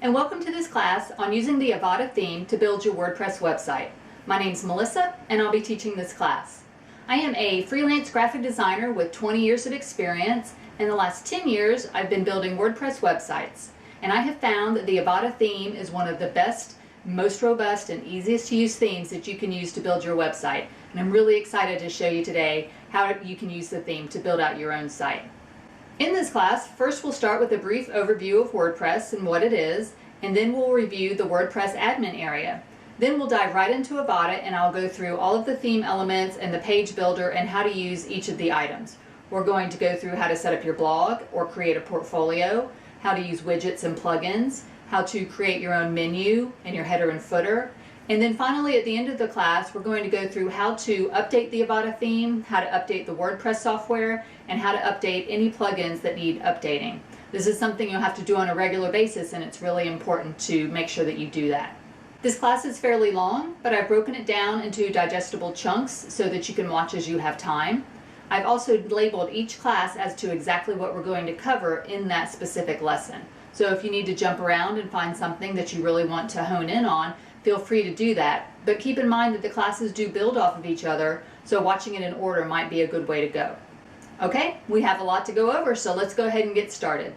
and welcome to this class on using the Avada theme to build your WordPress website. My name's Melissa and I'll be teaching this class. I am a freelance graphic designer with 20 years of experience. In the last 10 years I've been building WordPress websites, and I have found that the Avada theme is one of the best, most robust and easiest to use themes that you can use to build your website. And I'm really excited to show you today how you can use the theme to build out your own site. In this class, first we'll start with a brief overview of WordPress and what it is, and then we'll review the WordPress admin area. Then we'll dive right into Avada and I'll go through all of the theme elements and the page builder and how to use each of the items. We're going to go through how to set up your blog or create a portfolio, how to use widgets and plugins, how to create your own menu and your header and footer. And then finally at the end of the class, we're going to go through how to update the Avada theme, how to update the WordPress software, and how to update any plugins that need updating. This is something you'll have to do on a regular basis, and it's really important to make sure that you do that. This class is fairly long, but I've broken it down into digestible chunks so that you can watch as you have time. I've also labeled each class as to exactly what we're going to cover in that specific lesson. So if you need to jump around and find something that you really want to hone in on, feel free to do that. But keep in mind that the classes do build off of each other, so watching it in order might be a good way to go. Okay, we have a lot to go over, so let's go ahead and get started.